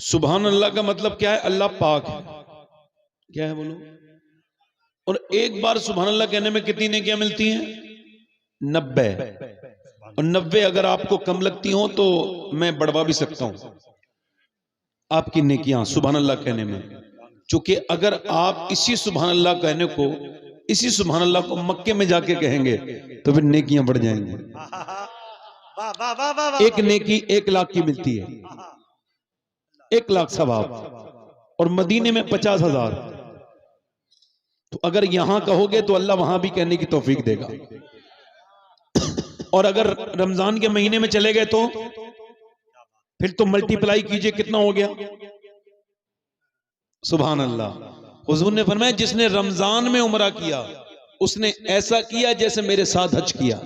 सुभान अल्लाह का मतलब क्या है? अल्लाह पाक है। क्या है बोलो? और एक बार सुभान अल्लाह कहने में कितनी नेकियां मिलती हैं? 90। और 90 अगर आपको कम लगती हो तो मैं बढ़वा भी सकता हूं आपकी नेकियां सुभान अल्लाह कहने में। क्योंकि अगर आप इसी सुभान अल्लाह कहने को, इसी सुभान अल्लाह को मक्के में जाके कहेंगे तो फिर नेकियां बढ़ जाएंगी। एक नेकी 1 लाख की मिलती है, 1 लाख सवाब, और मदीने में 50,000। तो अगर यहां कहोगे तो अल्लाह वहां भी कहने की तौफीक देगा। और अगर रमजान के महीने में चले गए तो फिर तो मल्टीप्लाई कीजिए, कितना हो गया? सुभान अल्लाह। हुजूर ने फरमाया जिसने रमजान में उमरा किया उसने ऐसा किया जैसे मेरे साथ हज किया।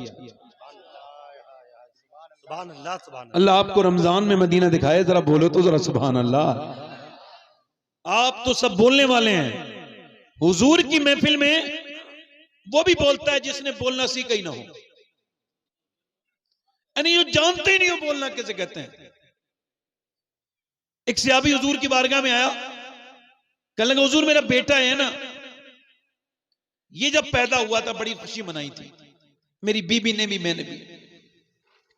अल्लाह आपको रमजान में मदीना दिखाए, जरा बोलो तो जरा सुभान अल्लाह। आप तो सब बोलने वाले हैं, हुजूर की महफिल में वो भी बोलता है जिसने बोलना सीखा ही ना हो, यानी ये जानते ही नहीं हो बोलना कैसे कहते हैं। एक सहाबी हुजूर की बारगाह में आया, कहने लगा हुजूर मेरा बेटा है ना, ये जब पैदा हुआ था बड़ी खुशी मनाई थी, मेरी बीबी ने भी मैंने भी,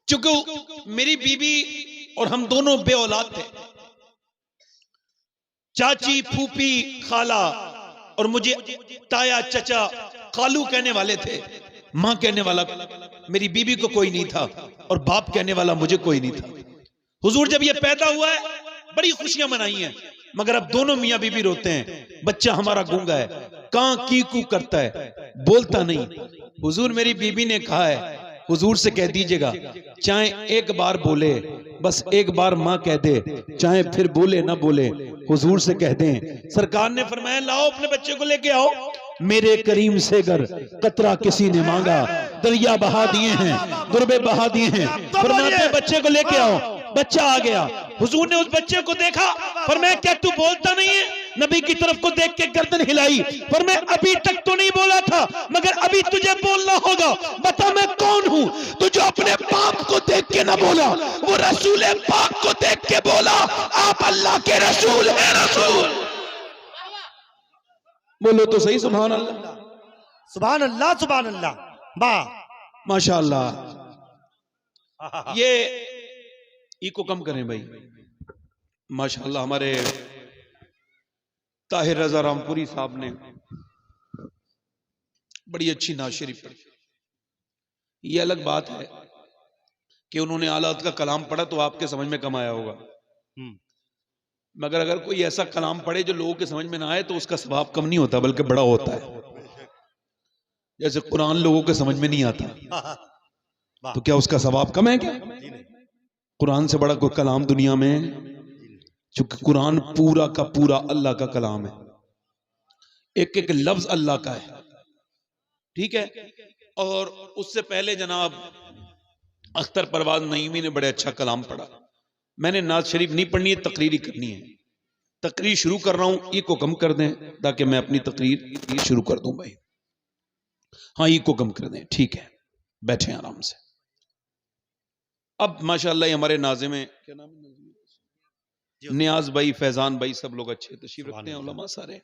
चूंकि मेरी बीबी और हम दोनों बे औलाद थे। चाची, फूफी, खाला और मुझे ताया, चचा, खालू कहने वाले थे, मां कहने वाला मेरी बीबी को कोई नहीं था, और बाप कहने वाला मुझे कोई नहीं था। हुजूर जब ये पैदा हुआ है बड़ी खुशियां मनाई हैं, मगर अब दोनों मियां बीबी रोते हैं, बच्चा हमारा गूंगा है, कां की कू करता है, बोलता नहीं। हुजूर मेरी बीबी ने कहा है हुजूर से कह दीजिएगा चाहे एक बार बोले, बस एक बार मां कह दे, चाहे फिर बोले ना बोले, हुजूर से कह दें। सरकार ने फरमाया लाओ अपने बच्चे को लेके आओ, मेरे करीम से गर कतरा किसी ने मांगा, दरिया बहा दिए हैं, दुर्बे बहा दिए हैं, फरमाते बच्चे को लेके आओ। बच्चा आ गया, हुजूर ने उस बच्चे को देखा, फरमाया क्या तू बोलता नहीं है? नबी की तरफ को देख के गर्दन हिलाई, फरमाया अभी तक तो नहीं बोला था, मगर अभी तुझे बोलना होगा। बता मैं कौन हूं? तू जो अपने बाप को देख के ना बोला, वो रसूल पाक को देख के बोला, आप अल्लाह के रसूल हैं। रसूल बोलो तो सही सुभान अल्लाह, सुभान अल्लाह, सुभान अल्लाह, माशाअल्लाह। ये को कम करें भाई, माशाअल्लाह। हमारे ताहिर रजा रामपुरी साहब ने बड़ी अच्छी नात शरीफ पढ़ी। ये अलग बात है कि उन्होंने आलात का कलाम पढ़ा तो आपके समझ में कम आया होगा, मगर अगर कोई ऐसा कलाम पढ़े जो लोगों के समझ में ना आए तो उसका स्वभाव कम नहीं होता बल्कि बड़ा होता है। जैसे कुरान लोगों के समझ में नहीं आता तो क्या उसका स्वभाव कम है? क्या कुरान से बड़ा कोई कलाम दुनिया में? चूंकि कुरान पूरा का पूरा अल्लाह का कलाम है, एक एक लफ्ज अल्लाह का है, ठीक है। और उससे पहले जनाब अख्तर परवाज नईमी ने बड़े अच्छा कलाम पढ़ा। मैंने नात शरीफ नहीं पढ़नी है, तकरीर करनी है। तकरीर शुरू कर रहा हूं, को कम कर दें ताकि मैं अपनी तकरीर शुरू कर दूं भाई। हाँ को कम कर दें, ठीक है, बैठे आराम से। अब माशाअल्लाह हमारे नाज़िम में क्या नाम है, नियाज भाई, फैजान भाई, सब लोग अच्छे तशरीफ रखते हैं, उलमा सारे।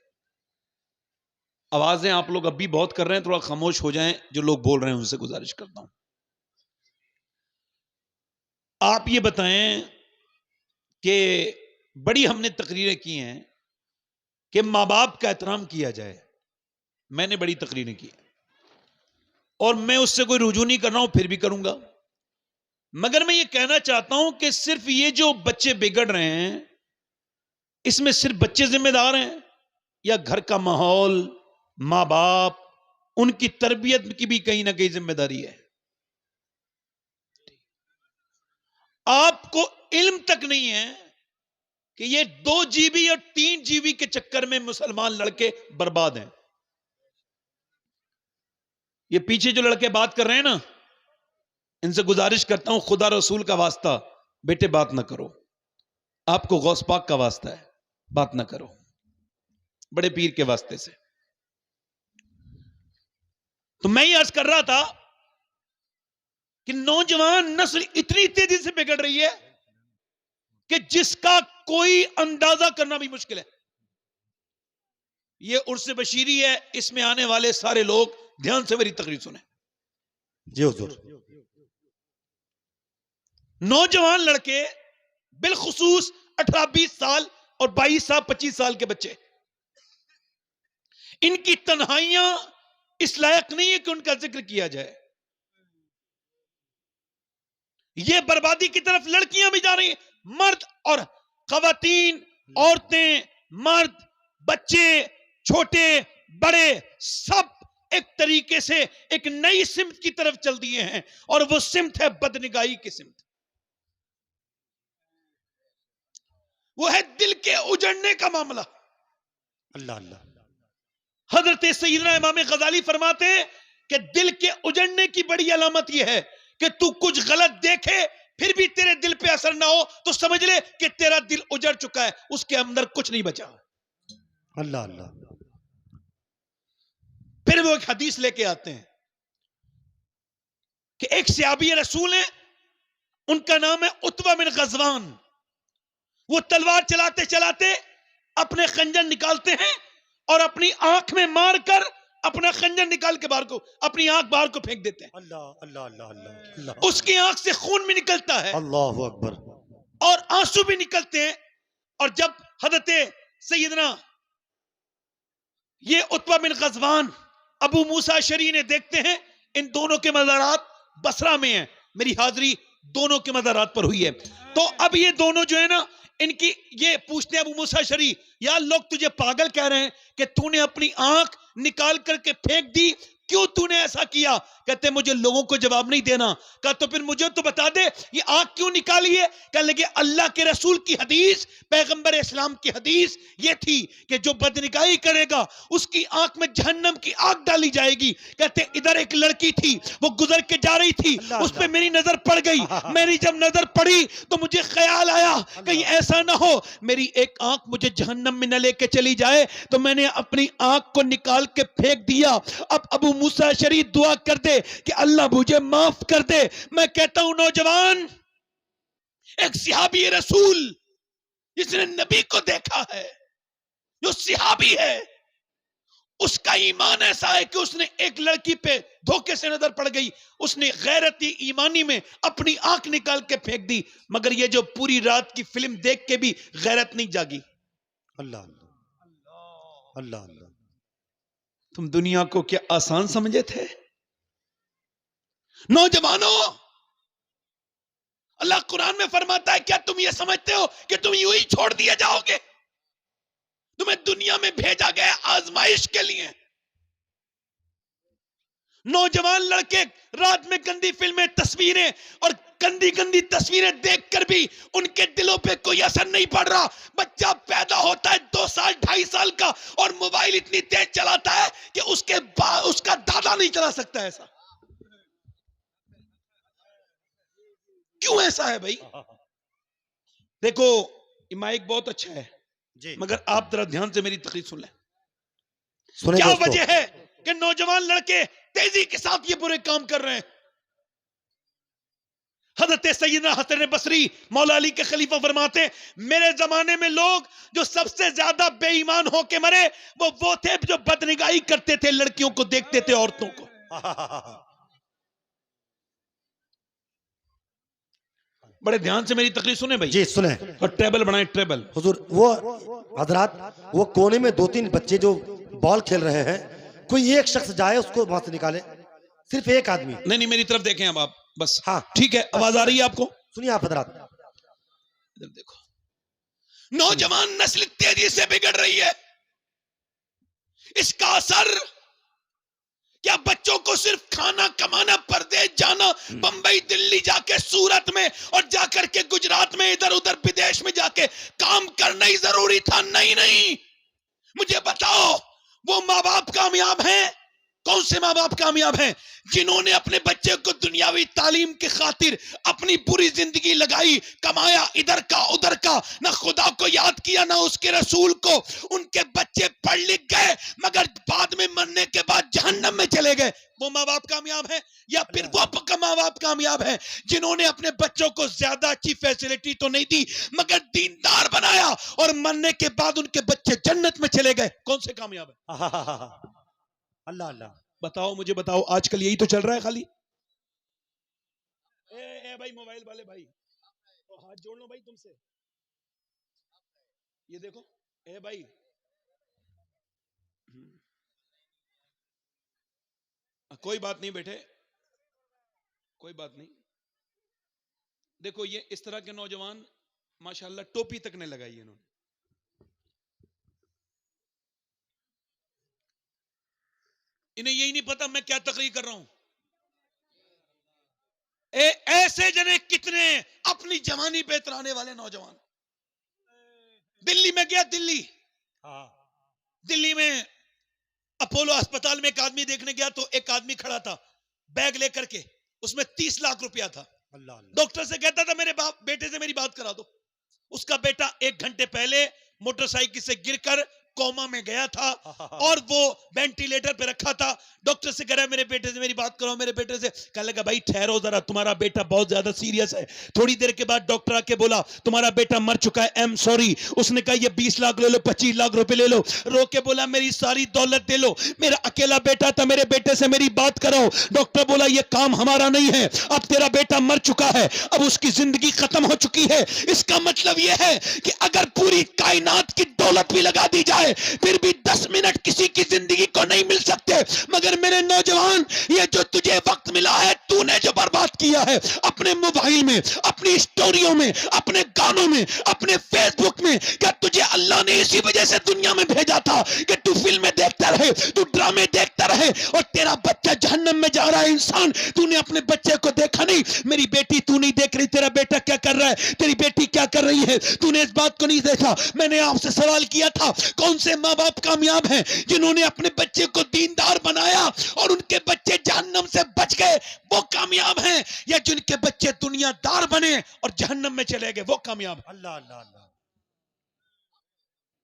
आवाजें आप लोग अब भी बहुत कर रहे हैं, थोड़ा खामोश हो जाएं, जो लोग बोल रहे हैं उनसे गुजारिश करता हूं। आप ये बताएं कि बड़ी हमने तकरीरें की हैं कि माँ बाप का एहतराम किया जाए, मैंने बड़ी तकरीरें की और मैं उससे कोई रुजू नहीं कर रहा हूं, फिर भी करूंगा। मगर मैं ये कहना चाहता हूं कि सिर्फ ये जो बच्चे बिगड़ रहे हैं इसमें सिर्फ बच्चे जिम्मेदार हैं या घर का माहौल, माँ बाप, उनकी तरबियत की भी कहीं ना कहीं जिम्मेदारी है। आपको इल्म तक नहीं है कि ये 2 GB और 3 GB के चक्कर में मुसलमान लड़के बर्बाद हैं। ये पीछे जो लड़के बात कर रहे हैं ना, इनसे गुजारिश करता हूं खुदा रसूल का वास्ता, बेटे बात ना करो, आपको गौस पाक का वास्ता है, बात ना करो, बड़े पीर के वास्ते से। तो मैं ये अर्ज कर रहा था कि नौजवान नस्ल इतनी तेजी से बिगड़ रही है कि जिसका कोई अंदाजा करना भी मुश्किल है। यह उर्स बशीरी है, इसमें आने वाले सारे लोग ध्यान से मेरी तकरीर सुने। जी हुजूर। नौजवान लड़के, बिलखुसूस 18-20 साल और 22 साल 25 साल के बच्चे, इनकी तन्हाइयां इस लायक नहीं है कि उनका जिक्र किया जाए। ये बर्बादी की तरफ लड़कियां भी जा रही हैं, मर्द और खवातीन, औरतें, मर्द, बच्चे, छोटे बड़े, सब एक तरीके से एक नई सिमत की तरफ चल दिए हैं, और वो सिमत है बदनिगाही की सिमत। वो है दिल के उजड़ने का मामला। अल्लाह अल्लाह। हजरत सैयदना इमाम गजाली फरमाते हैं कि दिल के उजड़ने की बड़ी अलामत यह है कि तू कुछ गलत देखे फिर भी तेरे दिल पे असर ना हो, तो समझ ले कि तेरा दिल उजड़ चुका है, उसके अंदर कुछ नहीं बचा। अल्लाह अल्लाह। फिर वो एक हदीस लेके आते हैं कि एक सहाबी रसूल है, उनका नाम है उत्बा बिन गजवान। वो तलवार चलाते चलाते अपने खंजर निकालते हैं और अपनी आंख में मारकर अपना खंजर निकाल के बाहर को, अपनी आंख बाहर को फेंक देते हैं। अल्लाह अल्लाह अल्लाह अल्लाह। उसकी आंख से खून भी निकलता है, अल्लाहु अकबर, और आंसू भी निकलते हैं। और जब हजरत सैयदना ये उत्बा बिन गजवान अबू मूसा शरी ने देखते हैं, इन दोनों के मज़ारात बसरा में हैं, मेरी हाजिरी दोनों के मज़ारात पर हुई है। तो अब ये दोनों जो है ना, इनकी ये पूछते हैं अबू मूसा शरी, यार लोग तुझे पागल कह रहे हैं कि तूने अपनी आंख निकाल करके फेंक दी, क्यों तूने ऐसा किया? कहते मुझे लोगों को जवाब नहीं देना। कहा तो फिर मुझे तो बता दे ये आंख क्यों निकाली है? कहने लगे अल्लाह के रसूल की हदीस, पैगंबर इस्लाम की हदीस ये थी कि जो बदनिगाही करेगा उसकी आंख में जहन्नम की आग डाली जाएगी। कहते इधर एक लड़की थी, वो गुजर के जा रही थी, उस पर मेरी नजर पड़ गई। मेरी जब नजर पड़ी तो मुझे ख्याल आया कहीं ऐसा ना हो मेरी एक आंख मुझे जहन्नम में न लेके चली जाए, तो मैंने अपनी आंख को निकाल के फेंक दिया। अब अबू मूसा शरीफ दुआ कर दे कि अल्लाह मुझे माफ कर दे। मैं कहता हूं नौजवान, एक सिहाबी रसूल जिसने नबी को देखा है, जो सिहाबी है, उसका ईमान ऐसा है कि उसने एक लड़की पे धोखे से नजर पड़ गई, उसने गैरती ईमानी में अपनी आंख निकाल के फेंक दी, मगर ये जो पूरी रात की फिल्म देख के भी गैरत नहीं जागी। अल्लाह अल्लाह अल्लाह अल्लाह। तुम दुनिया को क्या आसान समझे थे? नौजवानों, अल्लाह कुरान में फरमाता है, क्या तुम ये समझते हो कि तुम यूं ही छोड़ दिए जाओगे? तुम्हें दुनिया में भेजा गया आजमाइश के लिए। नौजवान लड़के रात में गंदी फिल्में, तस्वीरें और गंदी गंदी तस्वीरें देखकर भी उनके दिलों पे कोई असर नहीं पड़ रहा। बच्चा पैदा होता है 2 साल 2.5 साल का और मोबाइल इतनी तेज चलाता है कि उसका दादा नहीं चला सकता। ऐसा क्यों ऐसा है भाई? देखो ये माइक बहुत अच्छा है जी, मगर आप जरा ध्यान से मेरी तकरीर सुन लें। सुने क्या दोस्तों। वजह है कि नौजवान लड़के तेजी के साथ ये बुरे काम कर रहे हैं? हजरत सैयदना हसन बसरी मौला अली के खलीफा फरमाते हैं, मेरे जमाने में लोग जो सबसे ज्यादा बेईमान होके मरे वो थे जो बदनिगाही करते थे, लड़कियों को देखते थे, औरतों को। बड़े ध्यान से मेरी तकरीर सुने भाई जी सुने। और ट्रेबल बनाए, ट्रेबल। हुजूर वो हजरात, वो कोने में 2-3 बच्चे जो बॉल खेल रहे हैं, कोई एक शख्स जाए उसको वहां से निकाले, सिर्फ एक आदमी। नहीं नहीं, मेरी तरफ देखें अब आप बस। हाँ ठीक है, आवाज आ रही है आपको? सुनिए आप हजरात। इधर देखो, नौजवान नस्ल तेजी से बिगड़ रही है। इसका असर क्या बच्चों को सिर्फ खाना कमाना, परदेश जाना, बंबई दिल्ली जाके, सूरत में और जाकर के गुजरात में, इधर उधर विदेश में जाके काम करना ही जरूरी था? नहीं नहीं, मुझे बताओ वो माँ बाप कामयाब हैं कौन से माँ बाप कामयाब हैं? जिन्होंने अपने बच्चे को दुनियावी तालीम के खातिर अपनी पूरी जिंदगी लगाई, कमाया इधर का उधर का, ना खुदा को याद किया ना उसके रसूल को। उनके बच्चे पढ़ लिख गए मगर बाद में मरने के बाद जहन्नम में चले गए। वो माँ बाप कामयाब है? या फिर वो माँ बाप कामयाब है जिन्होंने अपने बच्चों को ज्यादा अच्छी फैसिलिटी तो नहीं दी मगर दीनदार बनाया और मरने के बाद उनके बच्चे जन्नत में चले गए? कौन से कामयाब है? अल्लाह अल्लाह। बताओ, मुझे बताओ। आजकल यही तो चल रहा है खाली। ए भाई, मोबाइल वाले भाई, तो हाथ जोड़ लो भाई तुमसे। ये देखो, ए भाई, कोई बात नहीं बेटे, कोई बात नहीं। देखो, ये इस तरह के नौजवान माशाल्लाह टोपी तक नहीं लगाई इन्होंने। इन्हें यही नहीं पता मैं क्या तकरीर कर रहा हूं। ऐसे जने कितने अपनी जवानी पे इतराने वाले नौजवान। दिल्ली में गया, दिल्ली में अपोलो अस्पताल में एक आदमी देखने गया तो एक आदमी खड़ा था बैग लेकर के, उसमें 30 लाख रुपया था। डॉक्टर से कहता था मेरे बेटे से मेरी बात करा दो। उसका बेटा 1 घंटे पहले मोटरसाइकिल से गिरकर कोमा में गया था और वो वेंटिलेटर पे रखा था। डॉक्टर से कह रहा है मेरे बेटे से मेरी बात करो। मेरे बेटे से कहने लगा भाई ठहरो जरा, तुम्हारा बेटा बहुत ज्यादा सीरियस है। थोड़ी देर के बाद डॉक्टर आके बोला तुम्हारा बेटा मर चुका है, आई एम सॉरी। उसने कहा ये 20 लाख ले लो, 25 लाख रुपए ले लो। रो के बोला मेरी सारी दौलत दे लो, मेरा अकेला बेटा था, मेरे बेटे से मेरी बात करो। डॉक्टर बोला ये काम हमारा नहीं है, अब तेरा बेटा मर चुका है, अब उसकी जिंदगी खत्म हो चुकी है। इसका मतलब यह है कि अगर पूरी कायनात की दौलत भी लगा दी जाए फिर भी 10 मिनट किसी की जिंदगी को नहीं मिल सकते। मगर मेरे नौजवान, ये जो तुझे वक्त मिला है, तूने जो बर्बाद किया है अपने मोबाइल में, अपनी स्टोरियों में, अपने गानों में, अपने फेसबुक में, क्या तुझे अल्लाह ने इसी वजह से दुनिया में भेजा था कि तू फिल्में देखता रहे, तू ड्रामे देखता रहे और तेरा बच्चा जहन्नम में जा रहा है? इंसान, तूने अपने बच्चे को देखा नहीं? मेरी बेटी तू नहीं देख रही, तेरा बेटा क्या कर रहा है, तेरी बेटी क्या कर रही है, तूने इस बात को नहीं देखा। मैंने आपसे सवाल किया था कौन से माँ बाप कामयाब हैं जिन्होंने अपने बच्चे को दीनदार बनाया और उनके बच्चे जहन्नम से बच गए? वो कामयाब हैं? या जिनके बच्चे दुनियादार बने और जहन्नम में चले गए, वो कामयाब हैं? अल्लाह अल्लाह अल्लाह।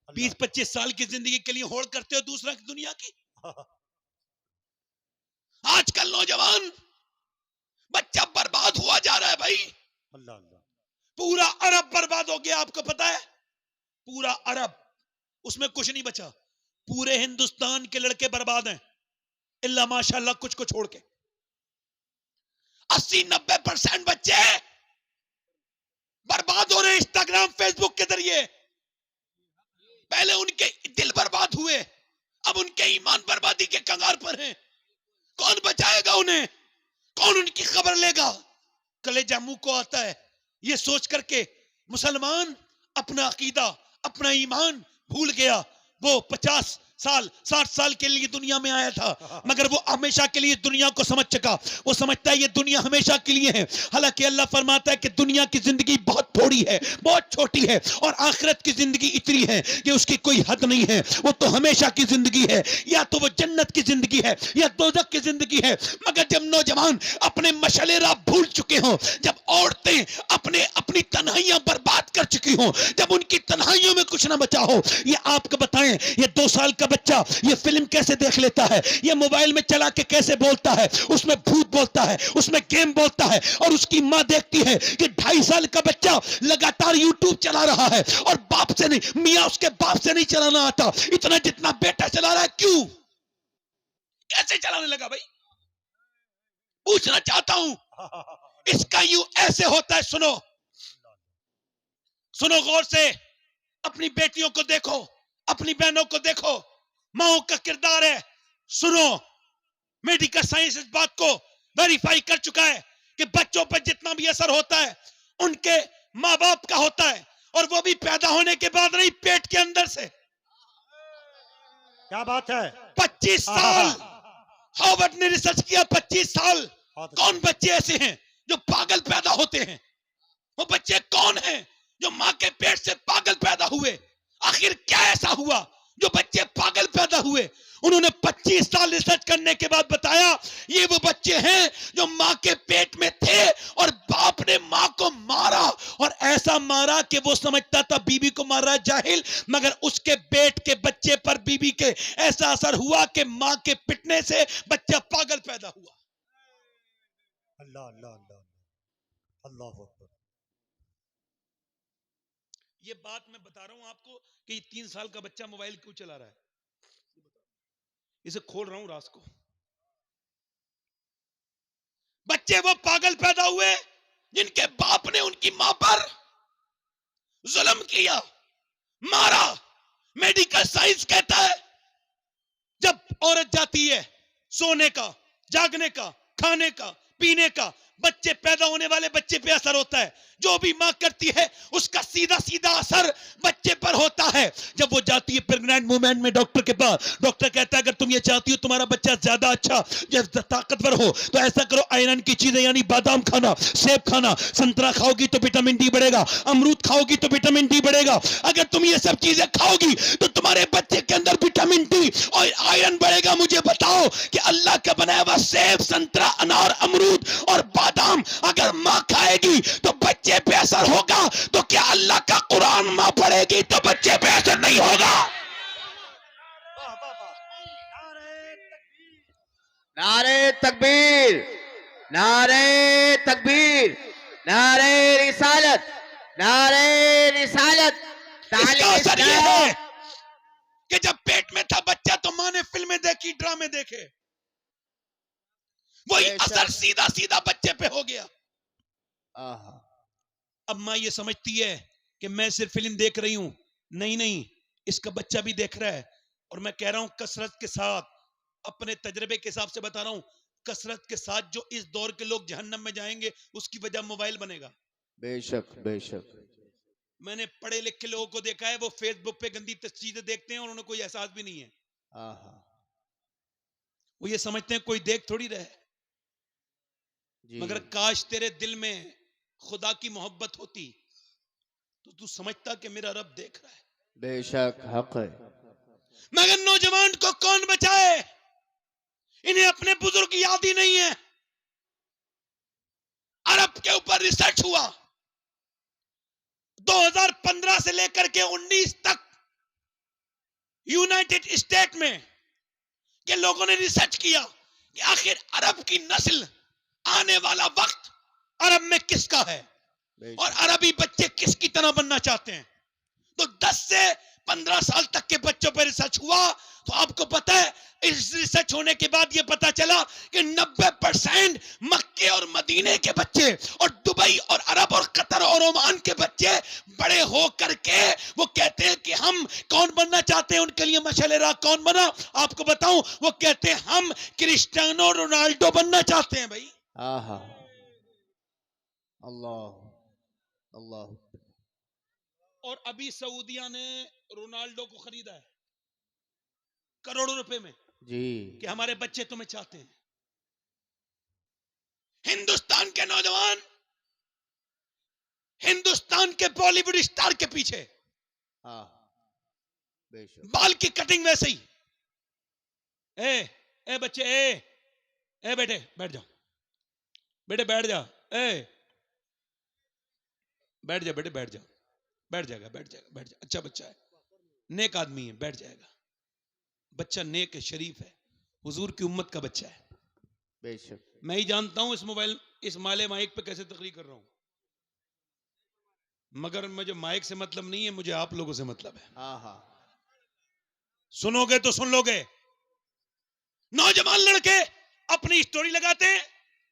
20-25 साल की जिंदगी के लिए होड़ करते हो दूसरा की दुनिया की। आजकल नौजवान बच्चा बर्बाद हुआ जा रहा है भाई। अल्लाह अल्लाह। पूरा अरब बर्बाद हो गया, आपको पता है? पूरा अरब, उसमें कुछ नहीं बचा। पूरे हिंदुस्तान के लड़के बर्बाद हैं इल्ला माशाल्लाह कुछ को छोड़ के। 80-90% बच्चे बर्बाद हो रहे हैं इंस्टाग्राम फेसबुक के जरिए। पहले उनके दिल बर्बाद हुए, अब उनके ईमान बर्बादी के कंगार पर हैं। कौन बचाएगा उन्हें? कौन उनकी खबर लेगा? कलेजा मुंह को आता है ये सोच करके मुसलमान अपना अकीदा, अपना ईमान भूल गया। वो 50 साल 60 साल के लिए दुनिया में आया था मगर वो हमेशा के लिए दुनिया को समझ चुका। वो समझता है ये दुनिया हमेशा के लिए है। हालांकि अल्लाह फरमाता है कि दुनिया की जिंदगी बहुत थोड़ी है, बहुत छोटी है और आखिरत की जिंदगी इतनी है कि उसकी कोई हद नहीं है। वो तो हमेशा की जिंदगी है, या तो वो जन्नत की जिंदगी है या दोजख की जिंदगी है। मगर जब नौजवान अपने मशले राह भूल चुके हों, जब औरतें अपनी तन्हाइयां बर्बाद कर चुकी हों, जब उनकी तन्हाइयों में कुछ ना बचा हो, ये आपको बताएं ये 2 साल का बच्चा ये फिल्म कैसे देख लेता है, ये मोबाइल में चला के कैसे बोलता है, उसमें भूत बोलता है, उसमें गेम बोलता है और उसकी मां देखती है कि 2.5 साल का बच्चा लगातार यूट्यूब चला रहा है और बाप से नहीं, मियां उसके बाप से नहीं चलाना आता इतना जितना बेटा चला रहा है। क्यों, कैसे चलाने लगा भाई? पूछना चाहता हूं। इसका यूं ऐसे होता है। सुनो गौर से, अपनी बेटियों को देखो, अपनी बहनों को देखो, माओ का किरदार है। सुनो, मेडिकल साइंस इस बात को वेरीफाई कर चुका है कि बच्चों पर जितना भी असर होता है उनके माँ बाप का होता है और वो भी पैदा होने के बाद नहीं, पेट के अंदर से। क्या बात है? 25 साल हार्वर्ड ने रिसर्च किया। 25 साल। कौन बच्चे ऐसे हैं जो पागल पैदा होते हैं? वो बच्चे कौन हैं जो मां के पेट से पागल पैदा हुए? आखिर क्या ऐसा हुआ जो बच्चे पागल पैदा हुए? उन्होंने 25 साल रिसर्च करने के बाद बताया ये वो बच्चे हैं जो मां के पेट में थे और बाप ने मां को मारा, और ऐसा मारा कि वो समझता था बीबी को मार रहा है, जाहिल, मगर उसके पेट के बच्चे पर बीबी के ऐसा असर हुआ कि मां के पिटने से बच्चा पागल पैदा हुआ। अल्लाह अल्लाह अल्लाह अल्लाह अकबर। ये बात मैं बता रहा हूं आपको कि ये 3 साल का बच्चा मोबाइल क्यों चला रहा है, इसे खोल रहा हूं रात को। बच्चे वो पागल पैदा हुए जिनके बाप ने उनकी मां पर जुल्म किया, मारा। मेडिकल साइंस कहता है जब औरत जाती है सोने का, जागने का, खाने का, पीने का, बच्चे पैदा होने वाले बच्चे पे असर होता है। जो भी मां करती है उसका सीधा सीधा असर बच्चे पर होता है। जब वो जाती है प्रेग्नेंट मोमेंट में डॉक्टर के पास, डॉक्टर कहता है अगर तुम ये चाहती हो तुम्हारा बच्चा ज्यादा अच्छा ताकतवर हो तो ऐसा करो, आयरन की चीजें यानी बादाम खाना, सेब खाना, संतरा खाओगी तो विटामिन डी बढ़ेगा, अमरूद खाओगी तो विटामिन डी बढ़ेगा। अगर तुम ये सब चीजें खाओगी तो तुम्हारे बच्चे के अंदर विटामिन डी और आयरन बढ़ेगा। मुझे बताओ कि अल्लाह का बनाया हुआ सेब, संतरा, अनार, अमरूद और बादाम अगर मां खाएगी तो बच्चे पे असर होगा, तो क्या अल्लाह का कुरान मां पढ़ेगी तो बच्चे पे असर नहीं होगा? नारे तकबीर, नारे तकबीर, नारे रिसालत, नारे रिसालत। इसका असर ये है कि जब पेट में था बच्चा तो मां ने फिल्में देखी, ड्रामे देखे, वही असर सीधा सीधा बच्चे पे हो गया। अब मां ये समझती है कि मैं सिर्फ फिल्म देख रही हूं, नहीं नहीं, इसका बच्चा भी देख रहा है। और मैं कह रहा हूं कसरत के साथ, अपने तजर्बे के हिसाब से बता रहा हूं, कसरत के साथ जो इस दौर के लोग जहन्नम में जाएंगे उसकी वजह मोबाइल बनेगा। बेशक बेशक। मैंने पढ़े लिखे लोगों को देखा है वो फेसबुक पे गंदी तस्वीरें देखते हैं और उन्हें कोई एहसास भी नहीं है। वो ये समझते हैं कोई देख थोड़ी रहे, मगर काश तेरे दिल में खुदा की मोहब्बत होती तो तू समझता कि मेरा रब देख रहा है। बेशक हक है। मगर नौजवान को कौन बचाए, इन्हें अपने बुजुर्ग याद ही नहीं है। अरब के ऊपर रिसर्च हुआ 2015 से लेकर के 19 तक यूनाइटेड स्टेट में के लोगों ने रिसर्च किया कि आखिर अरब की नस्ल, आने वाला वक्त अरब में किसका है और अरबी बच्चे किसकी तरह बनना चाहते हैं। तो 10 से 15 साल तक के बच्चों पर रिसर्च हुआ तो आपको पता है इस रिसर्च होने के बाद यह पता चला कि 90% मक्के और मदीने के बच्चे और दुबई और अरब और कतर और ओमान के बच्चे बड़े हो करके वो कहते हैं कि हम कौन बनना चाहते हैं। उनके लिए मशाल राह कौन बना आपको बताऊं, वो कहते हैं हम क्रिस्टियानो रोनाल्डो बनना चाहते हैं। भाई अल्लाह अल्लाह। और अभी सऊदिया ने रोनाल्डो को खरीदा है करोड़ों रुपए में जी, कि हमारे बच्चे तुम्हें चाहते हैं। हिंदुस्तान के नौजवान हिंदुस्तान के बॉलीवुड स्टार के पीछे, बाल की कटिंग वैसे ही। ए बच्चे, ए बेटे बैठ जाओ, बेटे बैठ जा, बैठ जा बेटे, बैठ जा, बैठ जाएगा, बैठ जाएगा, बैठ जा, अच्छा बच्चा है, नेक आदमी है, बैठ जाएगा। बच्चा नेक है, शरीफ है, हुजूर की उम्मत का बच्चा है। बेशक। मैं ही जानता हूं इस माले माइक पे कैसे तकरीर कर रहा हूं, मगर मुझे माइक से मतलब नहीं है, मुझे आप लोगों से मतलब है। सुनोगे तो सुन लोगे। नौजवान लड़के अपनी स्टोरी लगाते हैं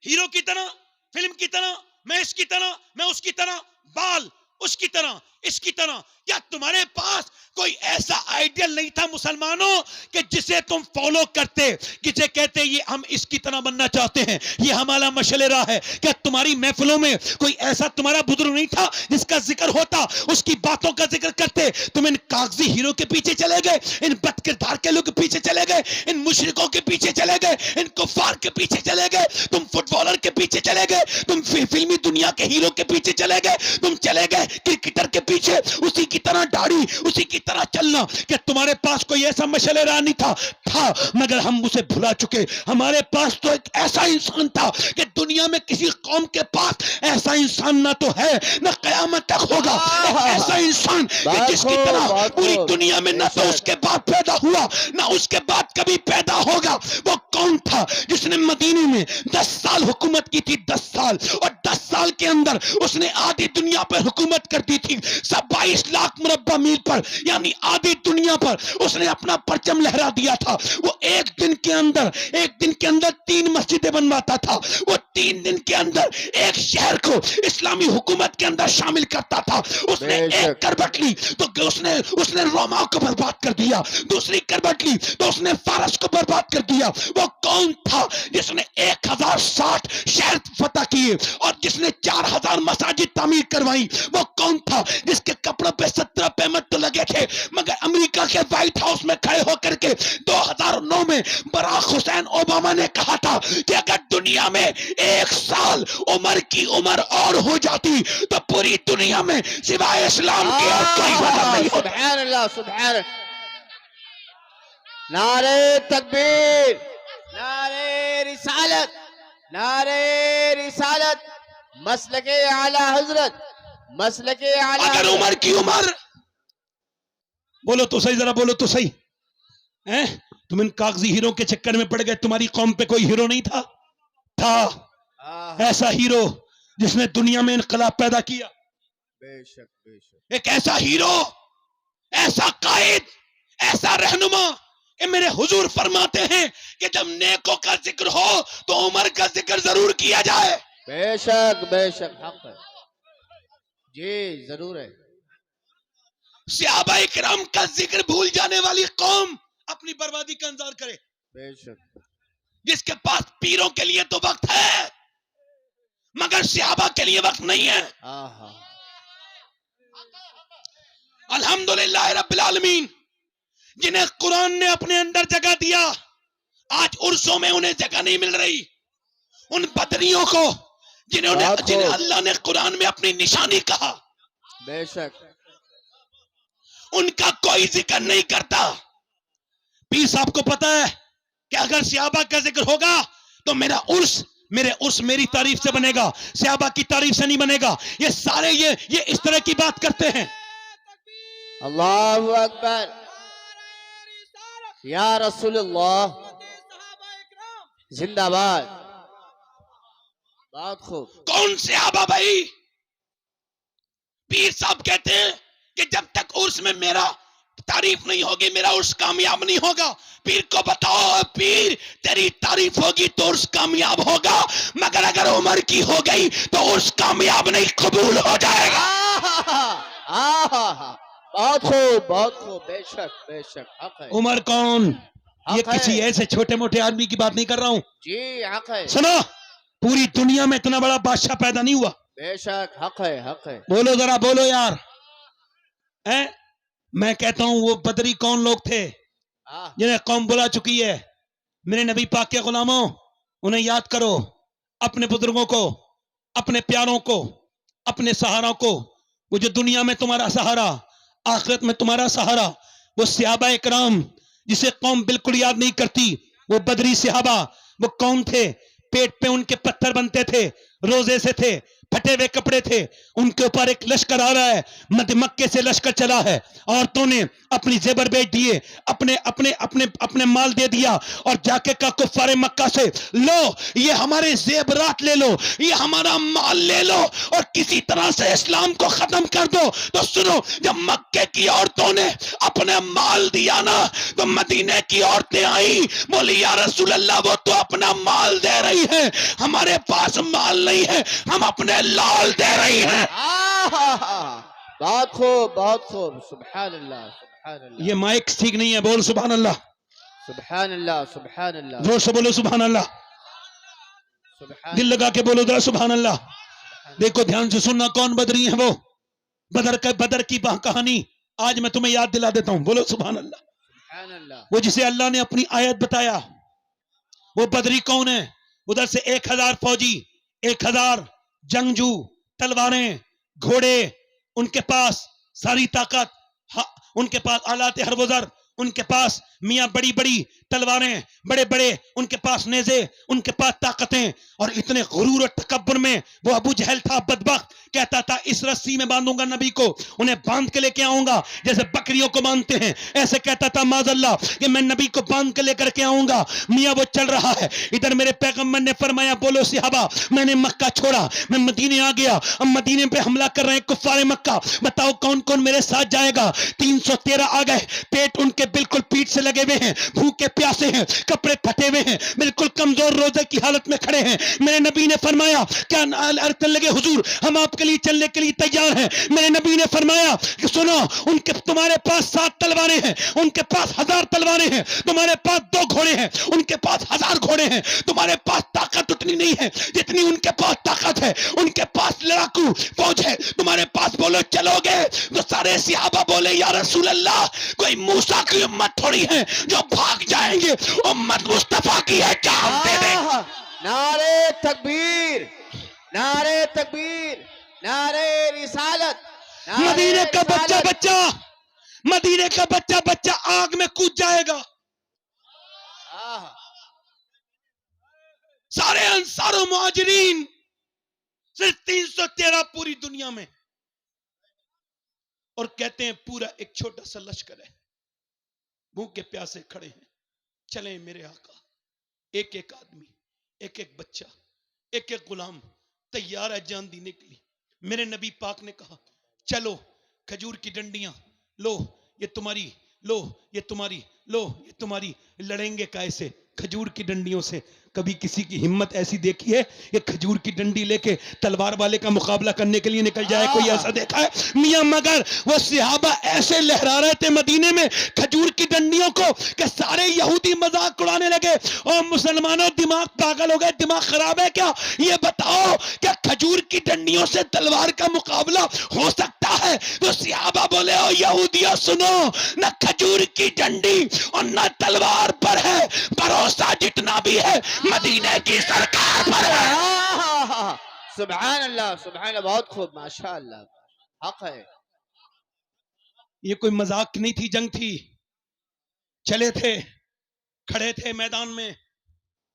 हीरो की तरह, फिल्म की तरह, मैं इसकी तरह, मैं उसकी तरह, बाल उसकी तरह, इसकी तरह। क्या तुम्हारे पास कोई ऐसा आइडियल नहीं था मुसलमानों कि जिसे तुम फॉलो करते, जिसे कहते ये हम इसकी तरह बनना चाहते हैं, ये हमारा मशले राह है। क्या तुम्हारी महफिलों में कोई ऐसा तुम्हारा बुजुर्ग नहीं था जिसका जिक्र होता, उसकी बातों का जिक्र करते? तुम इन कागजी हीरो के पीछे चले गए, इन बदकिरदार के लोग के पीछे चले गए, इन मुशरिकों के पीछे चले गए, इन कुफार के पीछे चले गए, तुम फुटबॉलर के पीछे चले गए, तुम फिल्मी दुनिया के हीरो के पीछे चले गए, तुम चले गए क्रिकेटर के पीछे, उसी की तरह दाढ़ी, उसी की तरह तरह चलना कि तुम्हारे पास कोई ऐसा मशलेरा नहीं था मगर हम उसे भुला चुके। हमारे पास तो एक ऐसा इंसान था कि दुनिया में किसी कौम के पास ऐसा इंसान ना तो है ना कयामत तक होगा। एक ऐसा इंसान कि जिसकी तरह पूरी दुनिया में ना तो उसके बाद पैदा हुआ ना उसके बाद कभी पैदा होगा। वो कौन था जिसने मदीने में 10 साल हुकूमत की थी, 10 साल, और 10 साल के अंदर उसने आधी दुनिया पर हुकूमत कर दी थी। सब 22 लाख मुरब्बा मील पर यानी आधी दुनिया पर उसने अपना परचम लहरा दिया था। वो एक दिन के अंदर 3 मस्जिदें बनवाता था। वो 3 दिन के अंदर एक शहर को इस्लामी हुकूमत के अंदर शामिल करता था। उसने एक करवट ली तो उसने रोमा को बर्बाद कर दिया, दूसरी करवट ली तो उसने फारस को बर्बाद कर दिया। वो कौन था जिसने 1060 शहर फतह किए और जिसने 4000 मसाजिद तामीर करवाई? वो कौन था जिसके कपड़ों पे 17 पेमेंट तो लगे थे मगर अमेरिका के व्हाइट हाउस में खड़े होकर के 2009 में बराक हुसैन ओबामा ने कहा था कि अगर दुनिया में 1 साल उम्र की उम्र और हो जाती तो पूरी दुनिया में सिवाय इस्लाम के और कोई वजह नहीं होता। सुभान अल्लाह, सुभान अल्लाह। नारे तकबीर, नारे रिसालत, नारे रिसालत, मसलके आला हजरत, मसलके आला। अगर उम्र की उम्र, बोलो तो सही, जरा बोलो तो सही हैं? तुम इन कागजी हीरो के चक्कर में पड़ गए। तुम्हारी कौम पे कोई हीरो नहीं था ऐसा हीरो जिसने दुनिया में इनकलाब पैदा किया। बेशक बेशक। एक ऐसा हीरो, ऐसा कायद, ऐसा रहनुमा कि मेरे हुजूर फरमाते हैं कि जब नेकों का जिक्र हो तो उमर का जिक्र जरूर किया जाए। बेशक बेशक, हक है जी, जरूर है। सहाबा इकराम का जिक्र भूल जाने वाली कौम अपनी बर्बादी का इंतजार करे। बेशक। जिसके पास पीरों के लिए तो वक्त है मगर सहाबा के लिए वक्त नहीं है। अल्हम्दुलिल्लाह रब्बिल आलमीन, जिन्हें कुरान ने अपने अंदर जगह दिया, आज उर्सों में उन्हें जगह नहीं मिल रही। उन बदरियों को जिन्हें अल्लाह ने कुरान में अपनी निशानी कहा, बेशक, उनका कोई जिक्र नहीं करता। पीर साहब को पता है कि अगर सहाबा का जिक्र होगा तो मेरा उर्स मेरी तारीफ से बनेगा, सहाबा की तारीफ से नहीं बनेगा। ये सारे ये इस तरह की बात करते हैं। अल्लाहु अकबर, या रसूलुल्लाह, जिंदाबाद। बहुत खूब। कौन सहाबा भाई? पीर साहब कहते हैं कि जब तक उर्स में मेरा तारीफ नहीं होगी मेरा उर्स कामयाब नहीं होगा। पीर को बताओ, पीर तेरी तारीफ होगी तो उर्स कामयाब होगा, मगर अगर उम्र की हो गई तो उर्स कामयाब नहीं, कबूल हो जाएगा। बहुत खूब, बहुत खूब। बेशक बेशक, हक है। उमर कौन? ये हक है। किसी ऐसे छोटे मोटे आदमी की बात नहीं कर रहा हूं जी, हक है। सुनो, पूरी दुनिया में इतना बड़ा बादशाह पैदा नहीं हुआ। बेशक, हक है, हक है। बोलो जरा, बोलो यार। हैं? मैं कहता हूं वो बदरी कौन लोग थे जिन्हें कौम बुला चुकी है। मेरे नबी पाक के गुलामों, उन्हें याद करो, अपने बुजुर्गों को, अपने प्यारों को, अपने सहारा को। वो जो दुनिया में तुम्हारा सहारा, आखिरत में तुम्हारा सहारा, वो सहाबा इकराम जिसे कौम बिल्कुल याद नहीं करती। वो बदरी सहाबा, वो कौन थे? पेट पे उनके पत्थर बनते थे, रोजे से थे, फटे हुए कपड़े थे, उनके ऊपर एक लश्कर आ रहा है, मध्य मक्के से लश्कर चला है। औरतों ने अपनी जेबर बेच दिए, अपने अपने अपने अपने माल दे दिया और जाके का कुफारे मक्का से, लो ये हमारे जेबरात ले लो, ये हमारा माल ले लो और किसी तरह से इस्लाम को खत्म कर दो। तो सुनो, जब मक्के की औरतों ने अपने माल दिया ना तो मदीने की औरतें आई, बोली या रसूल अल्लाह, वो तो अपना माल दे रही है, हमारे पास माल नहीं है, हम अपने लाल दे रही है। बहुत खूब, बहुत खूब। सुभान अल्लाह, सुभान अल्लाह। ये माइक ठीक नहीं है, बोल सुभान अल्लाह। सुभान अल्लाह, सुभान अल्लाह। जोर से बोलो सुभान अल्लाह, दिल लगा के बोलो जरा सुभान अल्लाह। देखो ध्यान से सुनना, कौन बदरी है वो? बदर की कहानी आज मैं तुम्हें याद दिला देता हूं। बोलो सुभान अल्लाह। सुभान अल्लाह। वो जिसे अल्लाह ने अपनी आयत बताया, वो बदरी कौन है? उधर से 1000 फौजी, 1000 जंगजू, तलवारें, घोड़े, उनके पास सारी ताकत, उनके पास आलात हरवज़र, उनके पास मियाँ बड़ी बड़ी तलवारें, बड़े बड़े उनके पास नेज़े, उनके पास ताकतें, और इतने गुरूर और तकब्बुर में वो अबू जहल था बदबख्त। कहता था इस रस्सी में बांधूंगा नबी को, उन्हें बांध के लेके आऊंगा जैसे बकरियों को बांधते हैं, ऐसे कहता था माज़अल्लाह कि मैं नबी को बांध के लेकर के आऊंगा। मियाँ वो चल रहा है, इधर मेरे पैगंबर ने फरमाया बोलो सहाबा मैंने मक्का छोड़ा, मैं मदीने आ गया, अब मदीने पे हमला कर रहे हैं कुफ्फारे मक्का, बताओ कौन कौन मेरे साथ जाएगा। 313 आ गए, पेट उनके बिल्कुल पीठ से लगे हुए हैं, भूखे प्यासे हैं, कपड़े फटे हुए हैं, बिल्कुल कमजोर रोजे की हालत में खड़े हैं। मेरे नबी ने फरमाया क्या अर्थ लगे हुजूर हम आपके लिए चलने के लिए तैयार हैं। मेरे नबी ने फरमाया कि सुनो उनके तुम्हारे पास 7 तलवारें हैं, उनके पास 1000 तलवारें हैं, तुम्हारे पास 2 घोड़े हैं, उनके पास 1000 घोड़े हैं, तुम्हारे पास ताकत उतनी नहीं है जितनी उनके पास ताकत है, उनके पास लड़ाकू फौज है, तुम्हारे पास बोलो चलोगे। तो सारे सहाबा बोले या रसूल अल्लाह कोई मूसा की उम्मत थोड़ी है जो भाग जाएंगे, उम्मत मुस्तफा की है, क्या हम दे दें। नारे तकबीर, नारे तकबीर, नारे रिसालत, नारे मदीने का रिसालत। बच्चा मदीने का बच्चा आग में कूद जाएगा। सारे अंसार और मुहाजिरीन सिर्फ 313 पूरी दुनिया में, और कहते हैं पूरा एक छोटा सा लश्कर है, भूखे प्यासे खड़े हैं। चले मेरे आका, एक एक आदमी, एक एक बच्चा, एक एक गुलाम तैयार है जान देने के लिए। मेरे नबी पाक ने कहा चलो खजूर की डंडियां लो, ये तुम्हारी, लो ये तुम्हारी, लो ये तुम्हारी, लड़ेंगे कैसे? खजूर की डंडियों से। कभी किसी की हिम्मत ऐसी देखी है कि खजूर की डंडी लेके तलवार वाले का मुकाबला करने के लिए निकल जाए? कोई ऐसा देखा है? मियां मगर वो सहाबा ऐसे लहरा रहे थे मदीने में खजूर की डंडियों को कि सारे यहूदी मजाक उड़ाने लगे। और मुसलमानों दिमाग पागल हो गए, दिमाग खराब है क्या? ये बताओ क्या खजूर की डंडियों से तलवार का मुकाबला हो सकता है? तो सहाबा बोले ओ यहूदियों सुनो, न खजूर की डंडी और न तलवार पर है, भरोसा जितना भी है मदीने की सरकार पर है। सुभान अल्लाह, सुभान अल्लाह, बहुत खूब, माशाअल्लाह, हक है। ये कोई मजाक नहीं थी, जंग थी। चले थे, खड़े थे मैदान में,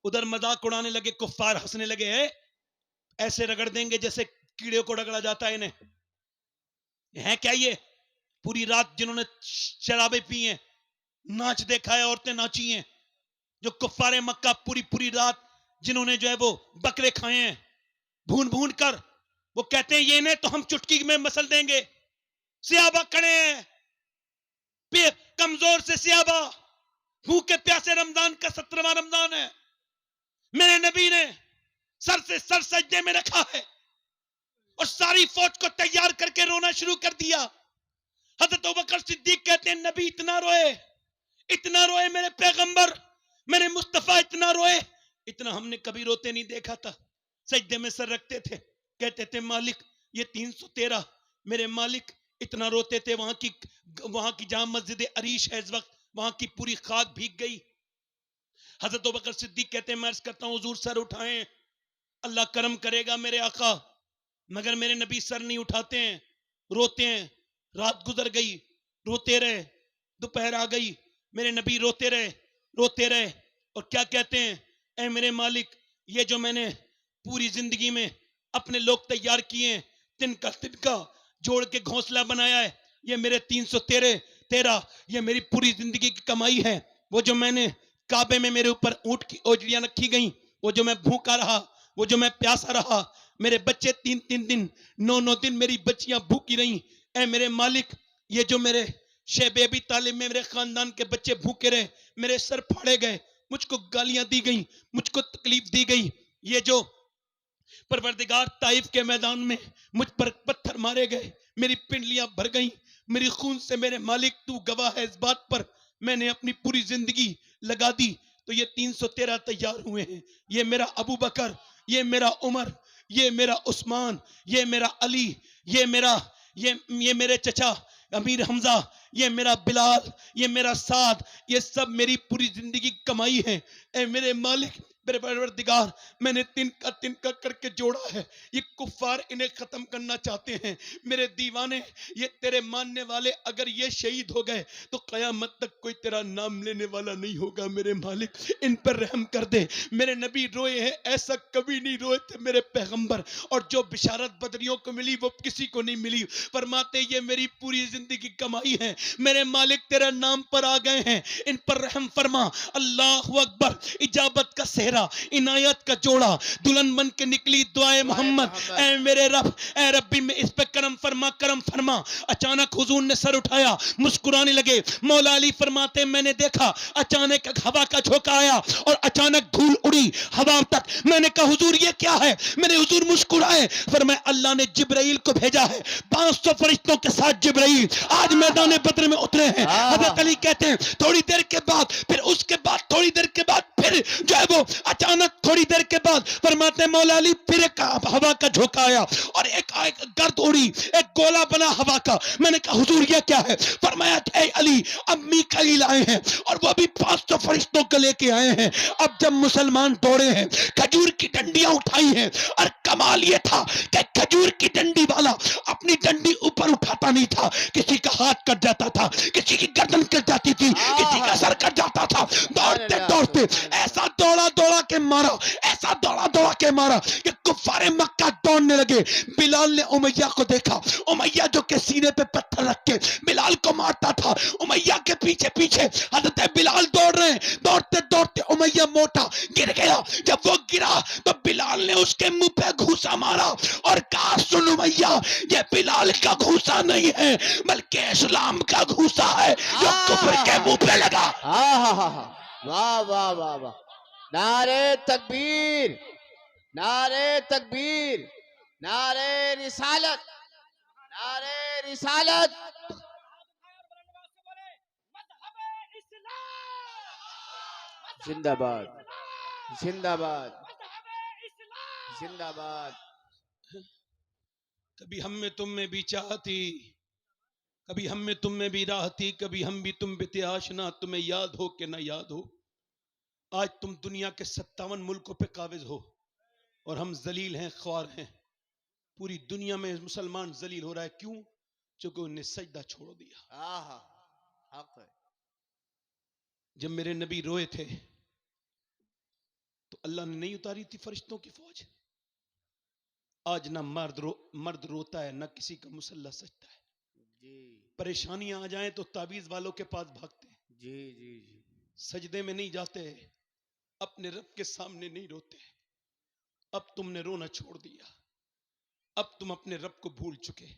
उधर मजाक उड़ाने लगे, कुफ्फार हंसने लगे, है ऐसे रगड़ देंगे जैसे कीड़े को रगड़ा जाता है इन्हें। है क्या ये? पूरी रात जिन्होंने शराबे पी हैं, नाच देखा है, औरतें नाची हैं, जो कुफ्फारे मक्का पूरी पूरी रात जिन्होंने जो है वो बकरे खाए हैं भून भून कर, वो कहते हैं ये ने तो हम चुटकी में मसल देंगे। सहाबा खड़े हैं, कमजोर से सहाबा, भूखे प्यासे, रमजान का 17वां रमजान है, मेरे नबी ने सर से सर सजदे में रखा है और सारी फौज को तैयार करके रोना शुरू कर दिया। हजरत अबू बकर सिद्दीक कहते हैं नबी इतना रोए मेरे पैगंबर, मेरे मुस्तफा इतना रोए, इतना हमने कभी रोते नहीं देखा था। सजदे में सर रखते थे, कहते थे मालिक ये 313, मेरे मालिक इतना रोते थे। वहां की जहां मस्जिद अरीश है इस वक्त, वहां की पूरी खाक भीग गई। हजरत अबू बकर सिद्दीक कहते हैं मैं अर्ज करता हूं हुजूर सर उठाएं, अल्लाह करम करेगा मेरे आका। मगर मेरे नबी सर नहीं उठाते हैं, रोते हैं। रात गुजर गई, रोते रहे, दोपहर आ गई, मेरे नबी रोते रहे और क्या कहते हैं, ऐ मेरे मालिक ये जो मैंने पूरी जिंदगी में अपने लोग तैयार किए हैं, तिनका जोड़ के घोंसला बनाया है, ये मेरे 313 ये मेरी पूरी जिंदगी की कमाई है। वो जो मैंने काबे में मेरे ऊपर ऊंट की ओजड़ियां रखी गई, वो जो मैं भूखा रहा, वो जो मैं प्यासा रहा, मेरे बच्चे 3-3 दिन 9-9 दिन मेरी बच्चियां भूखी रहीं। ऐ मेरे मालिक ये जो मेरे शेबे अबी तालिब में मेरे खानदान के बच्चे भूखे रहे, मेरे सर फाड़े गए, मुझको गालियां दी गई, मुझको तकलीफ दी गई, ये जो परवरदिगार ताइफ के मैदान में मुझ पर पत्थर मारे गए, मेरी पिंडलियां भर गई मेरी खून से, मेरे मालिक तू गवाह है इस बात पर, मैंने अपनी पूरी जिंदगी लगा दी तो ये 313 तैयार हुए हैं। ये मेरा अबू बकर, ये मेरा उमर, ये मेरा उस्मान, ये मेरा अली, ये मेरे चचा अमीर हमजा, ये मेरा बिलाल, ये मेरा साद, ये सब मेरी पूरी जिंदगी कमाई है। ऐ मेरे मालिक मेरे परवरदिगार, मैंने तिनका करके जोड़ा है, ये कुफ्फार इन्हें खत्म करना चाहते हैं। मेरे दीवाने, ये तेरे मानने वाले अगर ये शहीद हो गए तो कयामत तक कोई तेरा नाम लेने वाला नहीं होगा। मेरे मालिक, इन पर रहम कर दे। मेरे नबी रोए हैं, ऐसा कभी नहीं रोए थे मेरे पैगंबर, और जो बिशारत बदरियों को मिली वो किसी को नहीं मिली। फरमाते ये मेरी पूरी जिंदगी कमाई है। मेरे मालिक तेरा नाम पर आ गए हैं, इन पर रहम फरमा। अल्लाहु अकबर। इजाबत का सेहरा, इनायत का जोड़ा, दुल्हन बन के निकली दुआए मोहम्मद। ऐ मेरे रब, ऐ रब्बी में इस पे करम फरमा, करम फरमा। अचानक हुजूर ने सर उठाया, मुस्कुराने लगे। मौला अली फरमाते मैंने देखा अचानक हवा का झोंका आया और अचानक धूल उड़ी हवा तक। मैंने कहा हुजूर ये क्या है? मेरे हुजूर मुस्कुराए, फरमाया अल्लाह ने जिब्राइल को भेजा है। 500 फरिश्तों के साथ जिब्राइल आज मैदान बद्र में उतरे हैं। हजरत अली कहते हैं थोड़ी देर के बाद, फिर उसके बाद थोड़ी देर के बाद, फिर जो है वो अचानक थोड़ी देर के बाद फरमाते मौला अली फिर एक हवा का झोंका आया और एक गर्द उड़ी, एक गोला बना हवा का। मैंने कहा हुजूर ये क्या है? फरमाया ऐ अली, अब मीकाईल आए हैं और वो भी 500 फरिश्तों को लेके आए हैं। अब जब मुसलमान दौड़े हैं, खजूर की डंडियां उठाई हैं, और कमाल ये था कि खजूर की डंडी वाला अपनी डंडी ऊपर उठाता नहीं था, किसी का हाथ कट जाता था, किसी की गर्दन कट जाती थी, किसी का सर कट जाता था। दौड़ते दौड़ते ऐसा दौड़ा दौड़ा के मारा, ऐसा दौड़ा दौड़ा के मारा कि कुफ्फारे मक्का दौड़ने लगे। बिलाल ने उमैया को देखा, उमैया जो के सीने पे पत्थर रख के बिलाल को मारता था, उमैया के पीछे पीछे हजरत बिलाल दौड़ रहे हैं। दौड़ते दौड़ते उमैया मोटा गिर गया। जब वो गिरा तो बिलाल ने उसके मुंह पे घूसा मारा और कहा सुन उमैया, ये बिलाल का घूसा नहीं है बल्कि इस्लाम का घूसा है जो कुफ्र के मुंह पे लगा। वाह वाह वाह वाह, नारे तकबीर, नारे तकबीर, नारे रिसालत, नारे रिसालत। जिंदाबाद, जिंदाबाद, जिंदाबाद। कभी हम में तुम में भी चाहती, कभी हम में तुम में भी राहती, कभी हम भी तुम पे आशना, तुम्हें याद हो कि ना याद हो। आज तुम दुनिया के 57 मुल्कों पे काबिज हो और हम जलील हैं, ख्वार हैं। पूरी दुनिया में मुसलमान जलील हो रहा है, क्यों? क्योंकि उन्हें सजदा छोड़ दिया। हक है। जब मेरे नबी रोए थे तो अल्लाह ने नहीं उतारी थी फरिश्तों की फौज। आज ना मर्द रोता है, ना किसी का मुसल्ला सजता है। जी परेशानियां आ जाएं तो ताबीज वालों के पास भागते हैं। जी जी जी। सजदे में नहीं जाते, अपने रब के सामने नहीं रोते। अब तुमने रोना छोड़ दिया, अब तुम अपने रब को भूल चुके।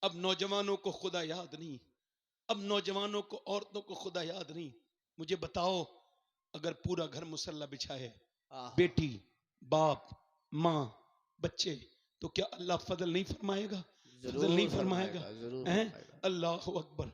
अब नौजवानों को खुदा याद नहीं, अब नौजवानों को, औरतों को खुदा याद नहीं। मुझे बताओ, अगर पूरा घर मुसल्ला बिछाए, बेटी, बाप, माँ, बच्चे, तो क्या अल्लाह फजल नहीं फरमाएगा? फजल नहीं फरमाएगा? अल्लाह अकबर।